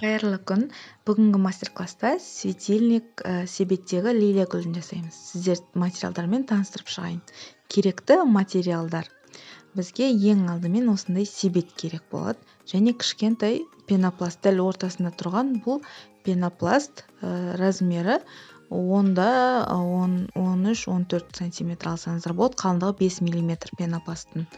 Қайырлы күн. Бүгінгі мастер-класста светильник себеттегі лилия гүлін жасаймыз. Сіздер материалдармен таныстырып шығайын. Керекті материалдар. Бізге ең алдымен осындай себет керек болады. Және кішкентай пенопласт, дәл ортасында тұрған бұл пенопласт размері 13-14 сантиметр алсаңыздар болады. Қалыңдығы 5 мм пенопласттың.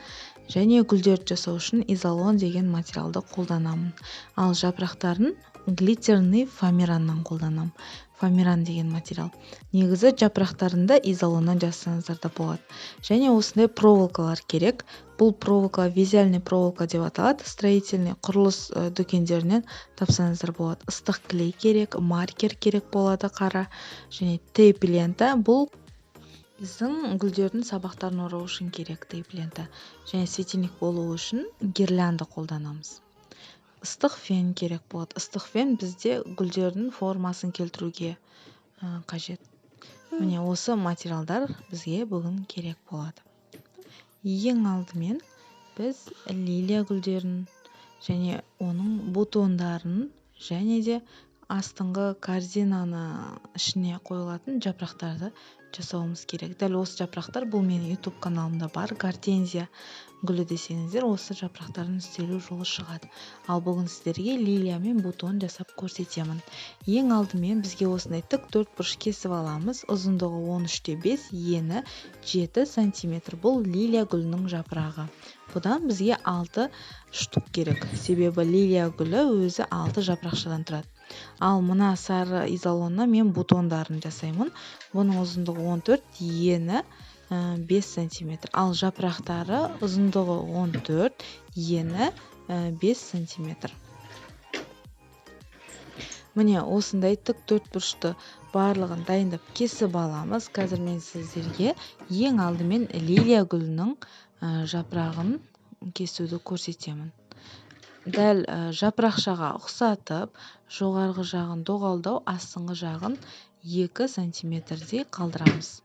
Және гүлдерді жасау үшін изолон деген материалды қолданамын. Ал жапырақтарын глитерный фоамираннан қолданамын. Фоамиран деген материал. Негізі жапырақтарында изолоннан жасасаңыздар да болады. Және осындай проволокалар керек. Бұл проволока вязальный проволока деп аталады. Строительный құрылыс дүкендерінен тапсаңыздар болады. Ыстық клей керек, маркер керек болады қара. Және тейп лента. Бұл біздің гүлдердің сабақтарын орау үшін керек тейп лента. Және светильник болу үшін гирлянда қолданамыз. Ыстық фен керек болады. Ыстық фен бізде гүлдердің формасын келтіруге қажет. Міне осы материалдар бізге бүгін керек болады. Ең алдымен біз лилия гүлдерін және оның бутондарын және де астыңғы корзинаны ішіне қойылатын жапырақтарды жасауымыз керек. Дәл осы жапырақтар бұл менің YouTube каналымда бар. Гортензия гүлі десеңіздер, осы жапырақтардың істелу жолы шығады. Ал бүгін сіздерге лилия мен бутон жасап көрсетемін. Ең алдымен бізге осындай тік төртбұрыш кесіп аламыз. Ұзындығы 13-5, ені 7 см. Бұл лилия гүлінің жапырағы. Бұдан бізге 6 штук керек. Себебі лилия гүлі өзі 6 жапырақшадан тұрады. Ал мына сары изолонна мен бутондарын жасаймын. Бұның ұзындығы 14, ені 5 см. Ал жапырақтары ұзындығы 14, ені 5 см. Міне осындай тік төртбұрышты барлығын дайындап кесіп аламыз. Қазір мен сіздерге ең алдымен лилия гүлінің жапырағын кесуді көрсетемін. Дәл жапырақшаға ұқсатып, жоғарғы жағын доғалдау, астыңғы жағын 2 сантиметрдей қалдырамыз.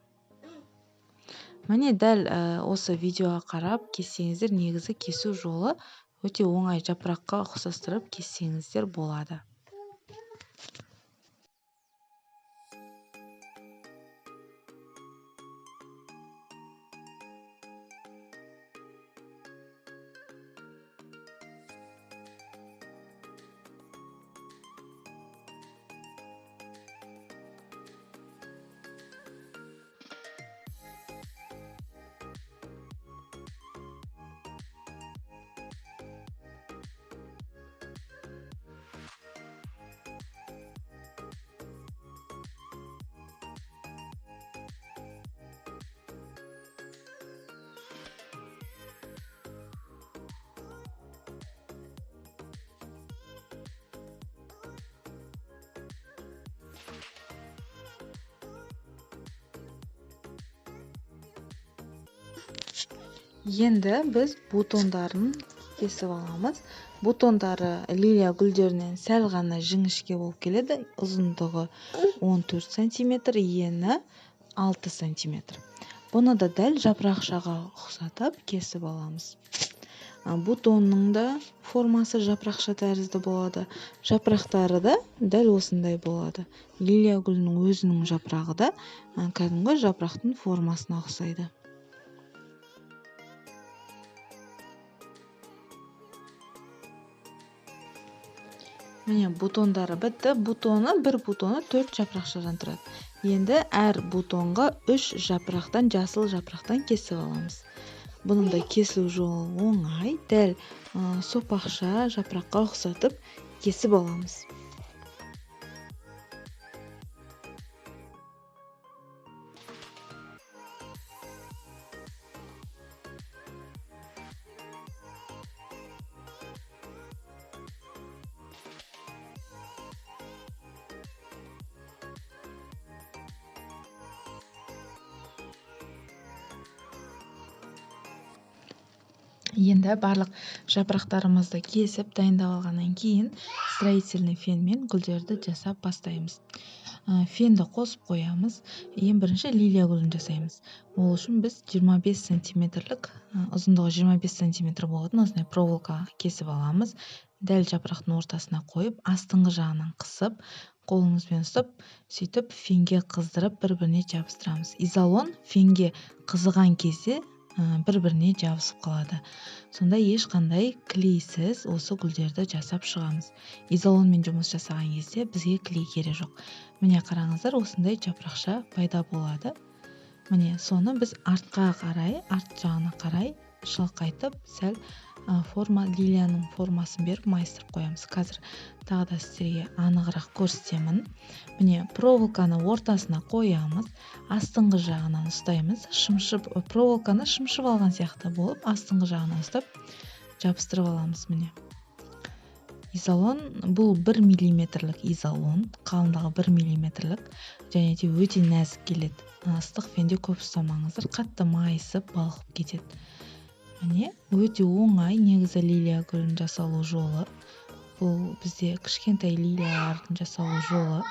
Міне дәл осы видеоға қарап кессеңіздер, негізі кесу жолы өте оңай. Жапыраққа ұқсастырып кессеңіздер болады. Енді біз бутондарын кесіп аламыз. Бутондары лилия гүлдерінен сәл ғана жіңішке болып келеді. Ұзындығы 14 см, ені 6 см. Бұны да дәл жапырақшаға ұқсатып кесіп аламыз. Бутонның да формасы жапырақша тәрізді болады. Жапырақтары да дәл осындай болады. Лилия гүлінің өзінің жапырағы да кәдімгі жапырақтың формасына ұқсайды. Міне бутондары бітті. Бір бутоны 4 жапырақшадан тұрады. Енді әр бутонға 3 жапырақтан, жасыл жапырақтан кесіп аламыз. Бұның да кесілу жолы оңай. Дәл сопақша жапыраққа ұқсатып кесіп аламыз. Енді барлық жапырақтарымызды кесіп дайындап алғаннан кейін строительный фенмен гүлдерді жасап бастаймыз. фенді қосып қоямыз. Ең бірінші лилия гүлін жасаймыз. Ол үшін біз 25 сантиметрлік, ұзындығы 25 сантиметр болатын осындай проволока кесіп аламыз. Дәл жапырақтың ортасына қойып, астыңғы жағынан қысып, қолыңызбен ұстап, сөйтіп фенге қыздырып, бір-біріне жабыстырамыз. Изолон фенге қызыған кезде бір-біріне жабысып қалады. Сонда ешқандай клейсіз осы гүлдерді жасап шығамыз. Изолонмен жұмыс жасаған кезде бізге клей керек жоқ. Міне қараңыздар, осындай жапырақша пайда болады. Міне соны біз артқа қарай, арт жағына қарай шалқайтып, сәл лилияның формасын беріп майыстырып қоямыз. Қазір тағы да сіздерге анығырақ көрсетемін. Міне проволоканы ортасына қоямыз, астыңғы жағынан ұстаймыз. Проволоканы шымшып алған сияқты болып, астыңғы жағынан ұстап жабыстырып аламыз. Міне изолон, бұл 1 миллиметрлік изолон, қалыңдығы 1 миллиметрлік, және де өте нәзік келеді. Ыстық фенде көп ұстамаңыздар, қатты майысып балқып кетеді. Міне өте оңай негізі лилия гүлін жасалу жолы. Бұл бізде кішкентай лилиялардың жасалу жолы.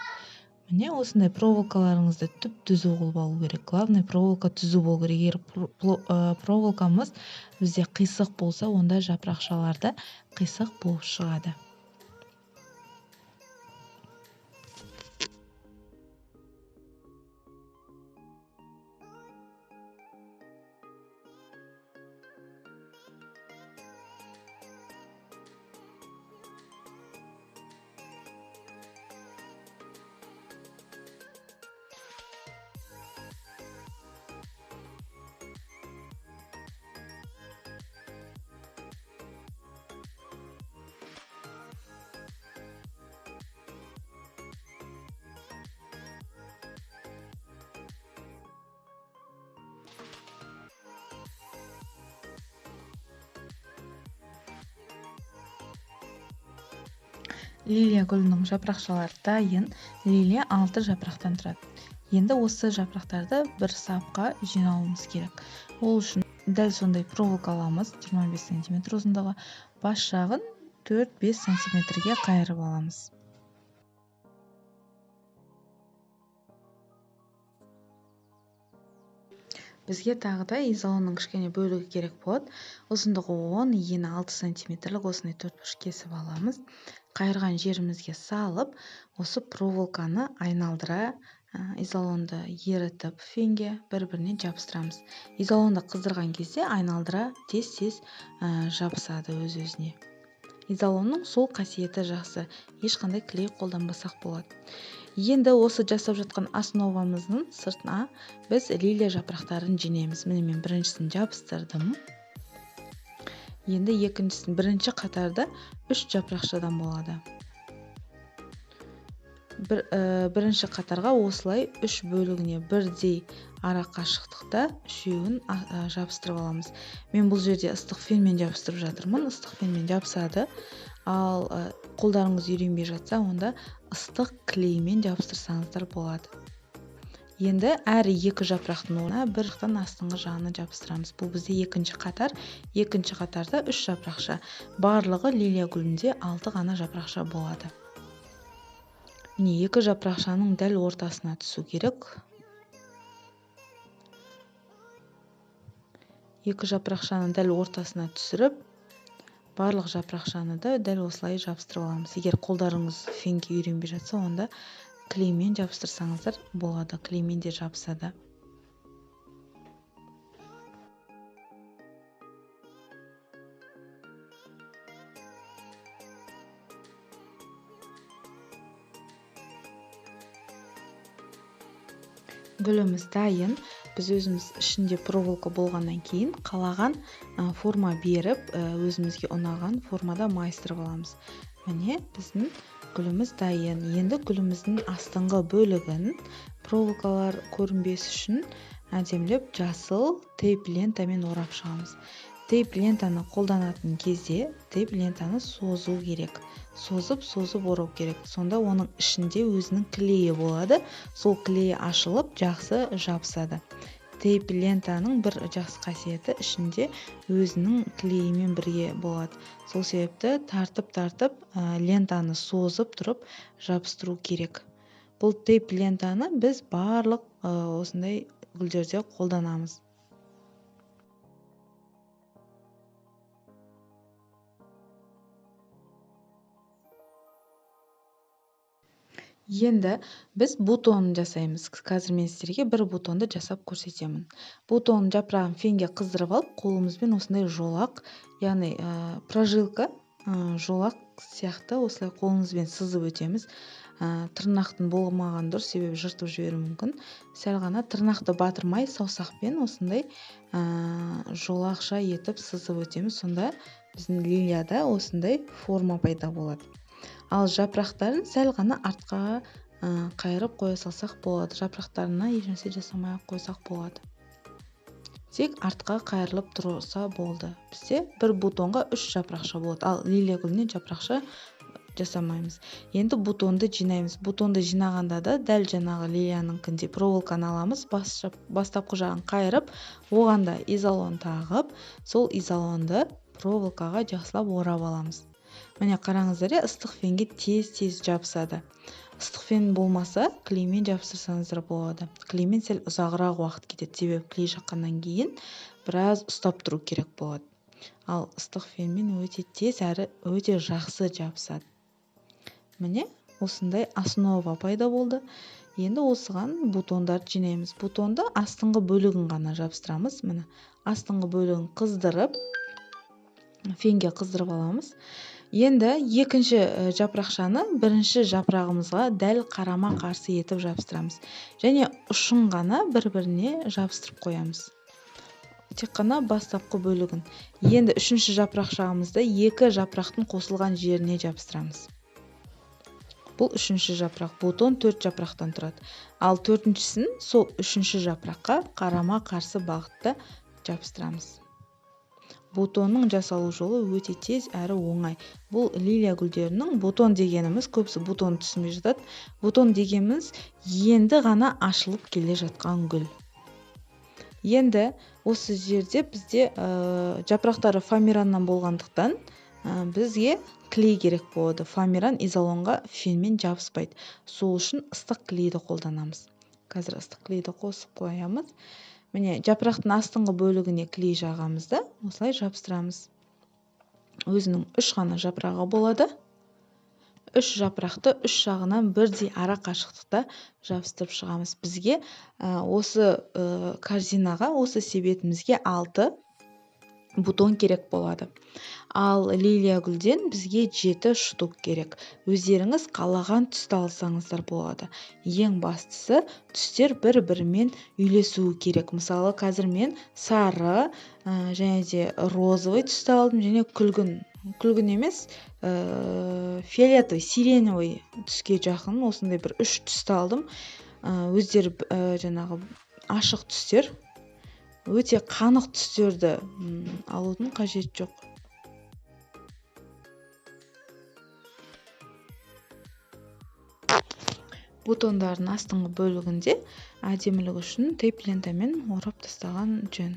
Міне осындай проволокаларыңызды түп-түзу қылып алу керек. Главный проволока түзу болу керек. Егер проволокамыз бізде қисық болса, онда жапырақшаларда қисық болып шығады. Лилия гүлінің жапырақшалары дайын. Лилия 6 жапырақтан тұрады. Енді осы жапырақтарды бір сапқа жинауымыз керек. Ол үшін дәл сондай проволока аламыз, 25 см ұзындығы. Бас жағын 4-5 см-ге қайырып аламыз. Бізге тағы да изолонның кішкене бөлігі керек болады. Ұзындығы 10, ені 6 см-лік осындай төртбұрыш кесіп аламыз. Қайырған жерімізге салып, осы проволоканы айналдыра изолонды ерітіп фенге бір-біріне жабыстырамыз. Изолонды қыздырған кезде айналдыра тез-тез жабысады өз-өзіне. Изолонның сол қасиеті жақсы, ешқандай клей қолданбасақ болады. Енді осы жасап жатқан основамыздың сыртына біз лилия жапырақтарын жинаймыз. Міне мен біріншісін жабыстырдым. Енді екіншісін, бірінші қатарда 3 жапырақшадан болады. Бірінші қатарға осылай 3 бөлігіне бірдей ара қашықтықта үшеуін жабыстырып аламыз. Мен бұл жерде ыстық фенмен жабыстырып жатырмын. Ыстық фенмен жабысады. Ал қолдарыңыз үйренбей жатса, онда ыстық клеймен жабыстырсаңыздар болады. Енді әр 2 жапырақтың орнына бір жақтан астыңғы жағына жабыстырамыз. Бұл бізде екінші қатар. Екінші қатарда 3 жапырақша. Барлығы лилия гүлінде 6 ғана жапырақша болады. Міне 2 жапырақшаның дәл ортасына түсу керек. 2 жапырақшаның дәл ортасына түсіріп, барлық жапырақшаны да дәл осылай жабыстырып аламыз. Егер қолдарыңыз фенге үйренбей жатса, онда клеймен жабыстырсаңыздар болады. Клеймен де жабысады. Гүліміз дайын. Біз өзіміз ішінде проволока болғаннан кейін қалаған форма беріп, өзімізге ұнаған формада майыстырып аламыз. Міне біздің гүліміз дайын. Енді гүліміздің астыңғы бөлігін проволокалар көрінбес үшін әдемілеп жасыл тейп лентамен орап шығамыз. Тейп лентаны қолданатын кезде тейп лентаны созу керек. Созып орау керек. Сонда оның ішінде өзінің клейі болады. Сол клейі ашылып жақсы жабысады. Тейп лентаның бір жақсы қасиеті ішінде өзінің клейімен бірге болады. Сол себепті тартып лентаны созып тұрып жабыстыру керек. Бұл тейп лентаны біз барлық осындай гүлдерде қолданамыз. Енді біз бутонын жасаймыз. Қазір мен сіздерге бір бутонды жасап көрсетемін. Бутонның жапырағын фенге қыздырып алып, қолымызбен осындай жолақ, яғни прожилка, жолақ сияқты осылай қолымызбен сызып өтеміз. Тырнақтың болмаған дұрыс, себебі жыртып жіберуі мүмкін. Сәл ғана тырнақты батырмай саусақпен осындай жолақша етіп сызып өтеміз. Сонда біздің лилияда осындай форма пайда болады. Ал жапырақтарын сәл ғана артқа қайырып қоя салсақ болады. Жапырақтарына ешнәрсе жасамай қойсақ болады. Тек артқа қайырылып тұрса болды. Бізде бір бутонға 3 жапырақша болады. Ал лилия гүліне жапырақша жасамаймыз. Енді бутонды жинаймыз. Бутонды жинағанда да дәл жаңағы лилияныңкіндей проволоканы аламыз. Бастапқы жағын қайырып, оған да изолон тағып, сол изолонды проволокаға жақсылап орап аламыз. Міне қараңыздар, ыстық фенге тез жабысады. Ыстық фен болмаса, клеймен жабыстырсаңыздар болады. Клеймен сәл ұзағырақ уақыт кетеді, себебі клей жаққаннан кейін біраз ұстап тұру керек болады. Ал ыстық фенмен өте тез әрі өте жақсы жабысады. Міне осындай основа пайда болды. Енді осыған бутондарды жинаймыз. Бутонды астыңғы бөлігін ғана жабыстырамыз. Міне астыңғы бөлігін қыздырып, фенге қыздырып аламыз. Енді екінші жапырақшаны бірінші жапырағымызға дәл қарама қарсы етіп жабыстырамыз. Және ұшын ғана бір-біріне жабыстырып қоямыз. Тек қана бастапқы бөлігін. Енді үшінші жапырақшамызды екі жапырақтың қосылған жеріне жабыстырамыз. Бұл үшінші жапырақ. Бутон 4 жапырақтан тұрады. Ал төртіншісін сол үшінші жапыраққа қарама қарсы бағытта жабыстырамыз. Бутонның жасалу жолы өте тез әрі оңай. Бұл лилия гүлдерінің бутон дегеніміз, көбісі бутон түсінбей жатады. Бутон дегеніміз енді ғана ашылып келе жатқан гүл. Енді осы жерде бізде жапырақтары фоамираннан болғандықтан бізге клей керек болады. Фоамиран изолонға фенмен жабыспайды. Сол үшін ыстық клейді қолданамыз. Қазір ыстық клейді қосып қоямыз. Міне жапырақтың астыңғы бөлігіне клей жағамыз да осылай жабыстырамыз. Өзінің 3 ғана жапырағы болады. 3 жапырақты 3 жағынан бірдей ара қашықтықта жабыстырып шығамыз. Бізге осы корзинаға, осы себетімізге 6 бутон керек болады. Ал лилия гүлден бізге 7 штук керек. Өздеріңіз қалаған түсті алсаңыздар болады. Ең бастысы түстер бір-бірімен үйлесуі керек. Мысалы, қазір мен сары және де розовый түсті алдым, және күлгін емес, фиолетовый, сиреневый түске жақын осындай бір 3 түсті алдым. Өздері жаңағы ашық түстер, өте қанық түстерді алудың қажет жоқ. Бутондардың астыңғы бөлігінде әдемілік үшін тейп лентамен орап тастаған жөн.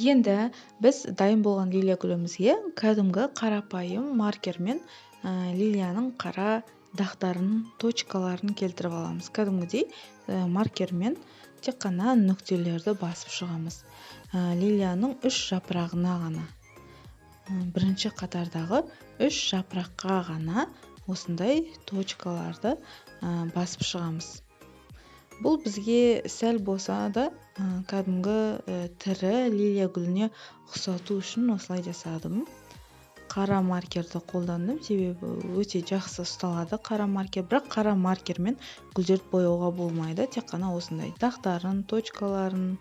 Енді біз дайын болған лилия гүлімізге кәдімгі қарапайым маркермен лилияның қара дақтарын, точкаларын келтіріп аламыз. Кәдімгідей маркермен тек қана нүктелерді басып шығамыз. Лилияның 3 жапырағына ғана, бірінші қатардағы 3 жапыраққа ғана осындай точкаларды басып шығамыз. Бұл бізге сәл болса да кәдімгі тірі лилия гүліне ұқсату үшін осылай жасадым. Қара маркерді қолдандым, себебі өте жақсы ұсталады қара маркер. Бірақ қара маркермен гүлдерді бояуға болмайды. Тек қана осындай дақтарын, точкаларын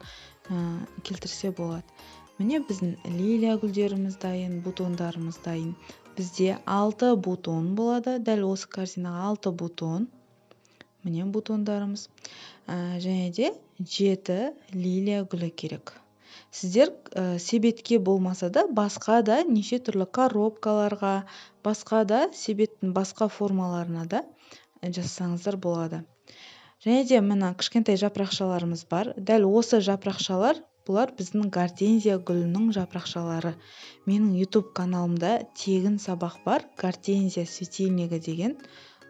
келтірсе болады. Міне біздің лилия гүлдеріміз дайын, бутондарымыз дайын. бізде 6 бутон болады. Дәл осы корзинаға 6 бутон. Міне бутондарымыз. Және де 7 лилия гүлі керек. Сіздер себетке болмаса да басқа да неше түрлі коробкаларға, басқа да себеттің басқа формаларына да жасасаңыздар болады. Және де мына кішкентай жапырақшаларымыз бар. Дәл осы жапырақшалар бұлар біздің гортензия гүлінің жапырақшалары. Менің YouTube каналымда тегін сабақ бар, гортензия светильнигі деген.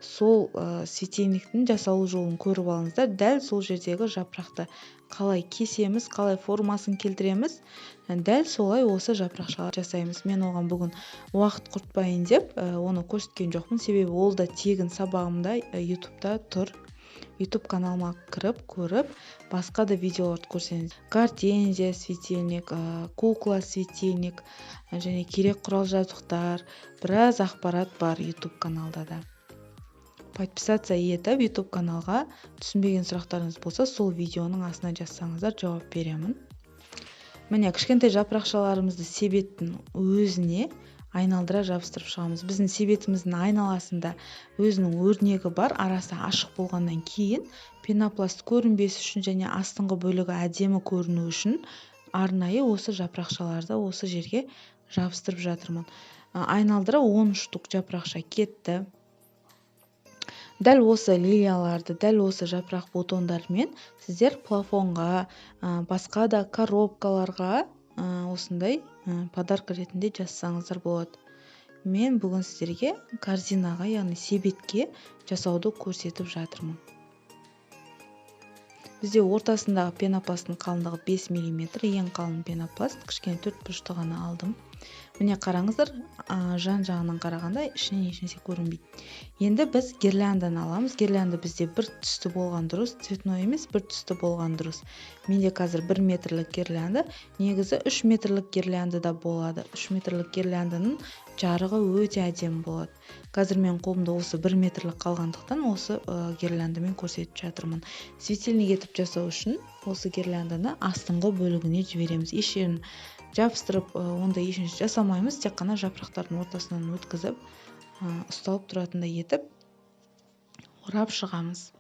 Сол светильниктің жасалу жолын көріп алыңыздар. Дәл сол жердегі жапырақты қалай кесеміз, қалай формасын келтіреміз, дәл солай осы жапырақшалар жасаймыз. Мен оған бүгін уақыт құртпайын деп оны көрсеткен жоқпын, себебі ол да тегін сабағымда YouTube'да тұр. YouTube каналыма кіріп, көріп, басқа да видеоларды көрсеңіз. Гортензия светильник, кукла светильник, және керек құрал жабдықтар, біраз ақпарат бар YouTube каналда да. Подписаться етіп YouTube каналға, түсінбеген сұрақтарыңыз болса, сол видеоның астына жазсаңыздар жауап беремін. Міне кішкентай жапырақшаларымызды себеттің өзіне айналдыра жабыстырып шығамыз. Біздің себетіміздің айналасында өзінің өрнегі бар, арасы ашық болғаннан кейін пенопласт көрінбес үшін және астыңғы бөлігі әдемі көріну үшін арнайы осы жапырақшаларды осы жерге жабыстырып жатырмын. Айналдыра 13 штук жапырақша кетті. Дәл осы лилияларды, дәл осы жапырақ бутондармен сіздер плафонға, басқа да коробкаларға осындай подарка ретінде жасасаңыздар болады. Мен бүгін сіздерге корзинаға, яғни себетке жасауды көрсетіп жатырмын. Бізде ортасындағы пенопласттың қалыңдығы 5 мм, ең қалың пенопласт, кішкене 4 бұрышты ғана алдым. Міне қараңыздар, жан-жағынан қарағанда ішінен ешнәрсе көрінбейді. Енді біз гирлянданы аламыз. Гирлянда бізде бір түсті болған дұрыс, цветной емес, бір түсті болған дұрыс. Менде қазір 1 метрлік гирлянда, негізі 3 метрлік гирлянда да болады. 3 метрлік гирлянданың жарығы өте әдемі болады. Қазір мен қолымда осы 1 метрлік қалғандықтан осы гирляндамен көрсетіп жатырмын. Светильник етіп жасау үшін осы гирлянданы астыңғы бөлігіне жібереміз. Ешерін жабыстырып, онда ешнәрсе жасамаймыз, тек қана жапырақтардың ортасынан өткізіп, ұсталып тұратындай етіп орап шығамыз.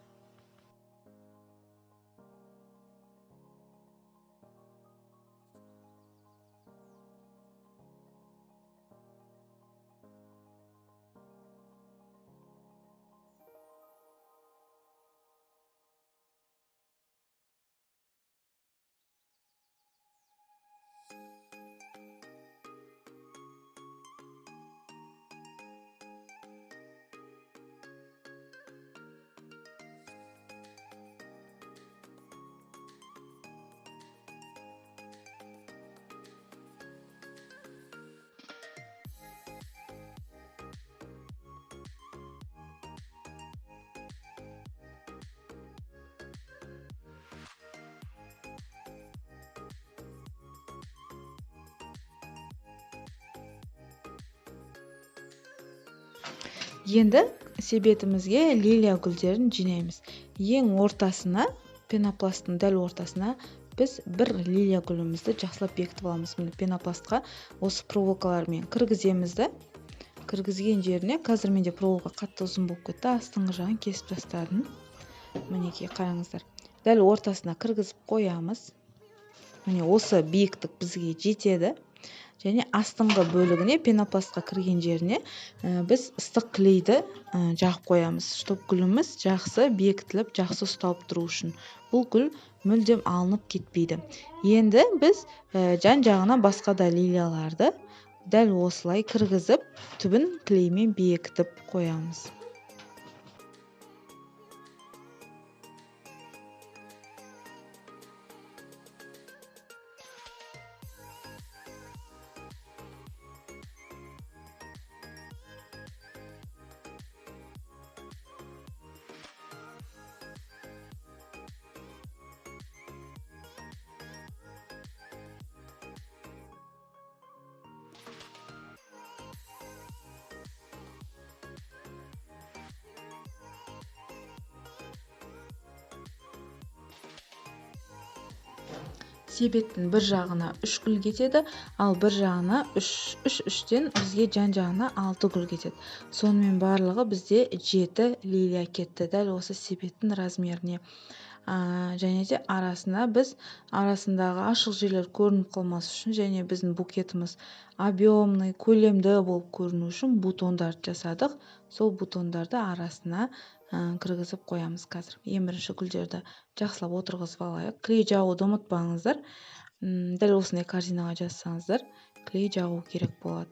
Енді себетімізге лилия гүлдерін жинаймыз. Ең ортасына, пенопласттың дәл ортасына біз бір лилия гүлімізді жақсылап бекітіп аламыз. Пенопластқа осы проволокалармен кіргіземіз. Кіргізген жеріне, қазір менде проволока қатты ұзын болып кетті, астыңғы жағын кесіп тастадым. Мінекей қараңыздар. Дәл ортасына кіргізіп қоямыз. Міне осы биіктік бізге жетеді. Және астыңғы бөлігіне, пенопластқа кірген жеріне біз ыстық клейді жағып қоямыз, чтобы гүліміз жақсы бекітіліп, жақсы ұсталып тұру үшін. Бұл гүл мүлдем алынып кетпейді. Енді біз жан-жағына басқа да лилияларды дәл осылай кіргізіп, түбін клеймен бекітіп қоямыз. себеттің бір жағына 3 гүл кетеді, ал бір жағына 3-3-3-тен бізге жан-жағына 6 гүл кетеді. Сонымен барлығы бізде 7 лилия кетті, дәл осы себеттің размеріне. Және де арасындағы ашық жерлер көрініп қалмас үшін және біздің букетіміз объемный, көлемді болып көріну үшін бутондарды жасадық. Сол бутондарды арасына кіргізіп қоямыз қазір. Ең бірінші гүлдерді жақсылап отырғызып алайық. Клей жағуды ұмытпаңыздар. Дәл осындай корзинаға жазсаңыздар, клей жағу керек болады.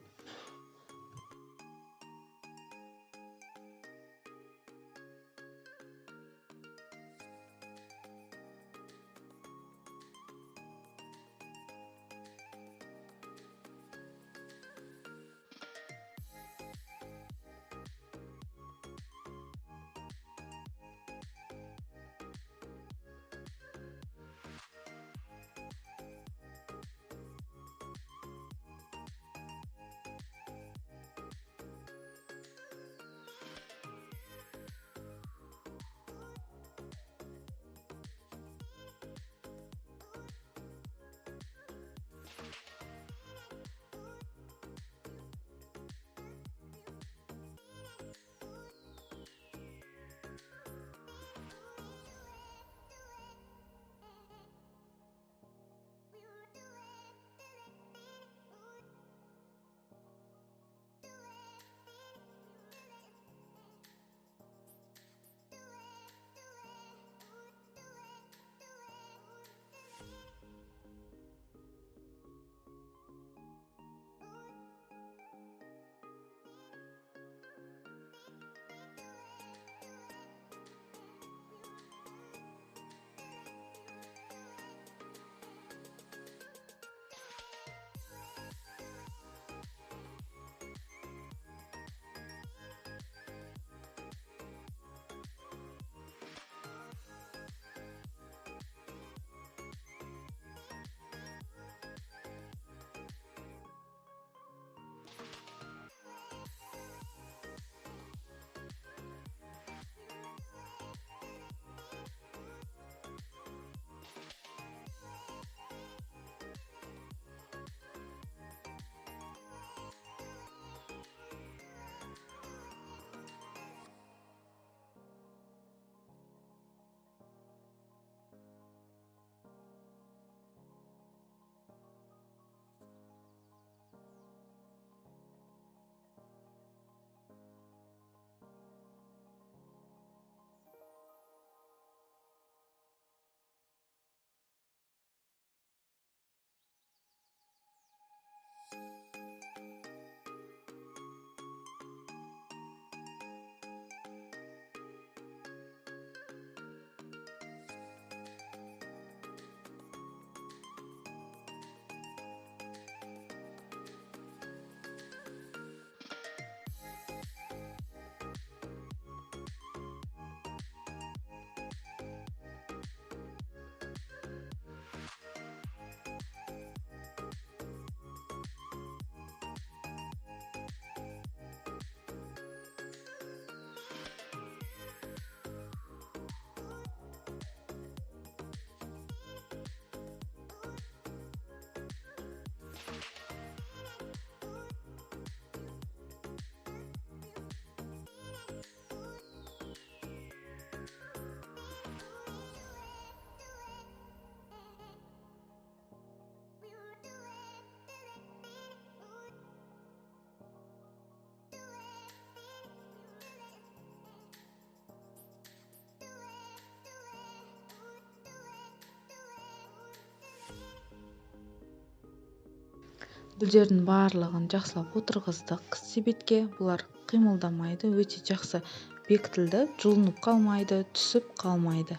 Гүлдердің барлығын жақсылап отырғыздық себетке. Бұлар қимылдамайды, өте жақсы бекітілді, жұлынып қалмайды, түсіп қалмайды.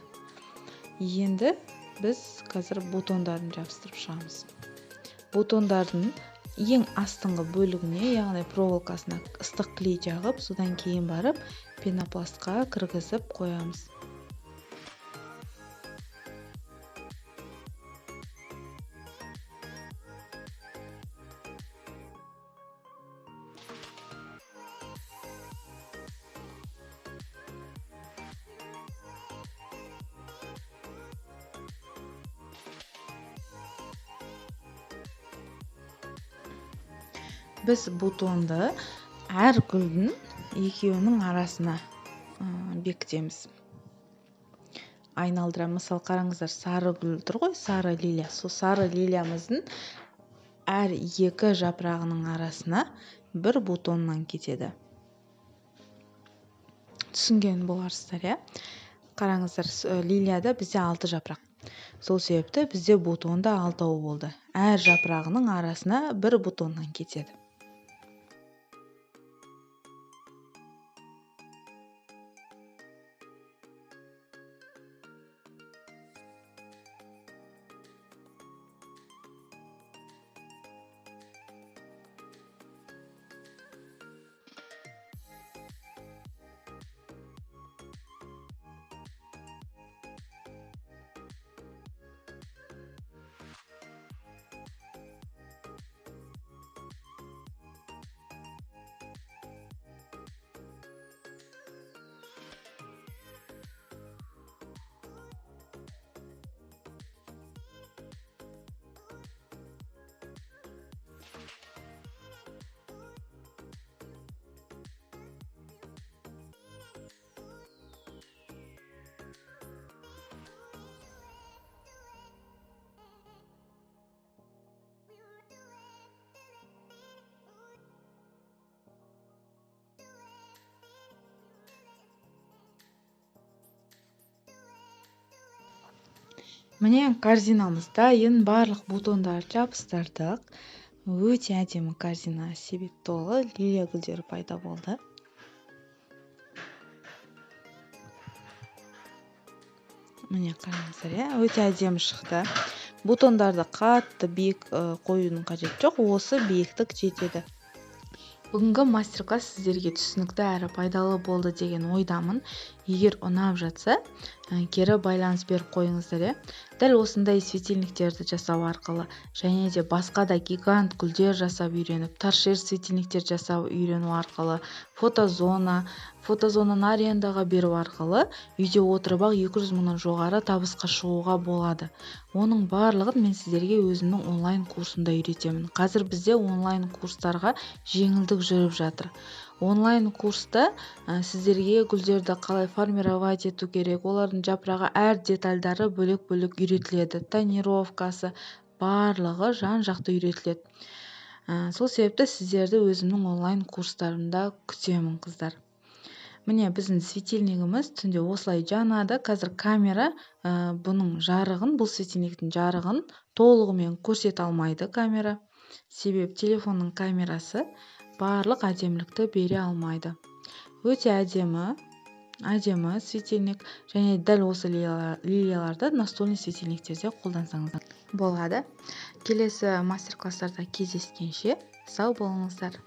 Енді біз қазір бутондарын жабыстырып шығамыз. Бутондардың ең астыңғы бөлігіне, яғни проволокасына ыстық клей жағып, содан кейін барып пенопластқа кіргізіп қоямыз. біз бутонды әр гүлдің екеуінің арасына бекітеміз. Айналдырамыз. Мысалы қараңыздар, сары гүл тұр ғой, сары лилия. Сол сары лилиямыздың әр екі жапырағының арасына бір бутоннан кетеді. Түсінген боларсыздар, иә? Қараңыздар, лилияда бізде 6 жапырақ. Сол себепті бізде бутонда 6 болды. Әр жапырағының арасына бір бутоннан кетеді. Міне корзинамыз дайын, барлық бутондарды жабыстырдық. Өте әдемі корзина, себет толы лилия гүлдері пайда болды. Міне қараңыздар, иә, өте әдемі шықты. Бутондарды қатты биік қоюдың қажеті жоқ, осы биіктік жетеді. Бүгінгі мастер-класс сіздерге түсінікті әрі пайдалы болды деген ойдамын. Егер ұнап жатса, кері байланыс беріп қойыңыздар, иә. Дәл осындай светильниктерді жасау арқылы және де басқа да гигант гүлдер жасап үйреніп, торшер светильниктер жасап үйрену арқылы, фотозонаны арендаға беру арқылы үйде отырып ақ 200 мыңнан жоғары табысқа шығуға болады. Оның барлығын мен сіздерге өзімнің онлайн курсында үйретемін. Қазір бізде онлайн курстарға жеңілдік жүріп жатыр. Онлайн курста сіздерге гүлдерді қалай формировать ету керек, олардың жапырағы әр детальдары бөлек-бөлек үйретіледі. Тонировкасы, барлығы жан-жақты үйретіледі. Сол себепті сіздерді өзімнің онлайн курстарымда күтемін, қыздар. Міне біздің светильнигіміз түнде осылай жанады. Қазір камера бұның жарығын, бұл светильниктің жарығын толығымен көрсете алмайды камера. Себеп телефонның камерасы барлық әдемілікті бере алмайды. Өте әдемі светильник, және дәл осы лилияларды настольный светильниктерде қолдансаңыз болады. Келесі мастер-класстарда кездескенше сау болыңыздар.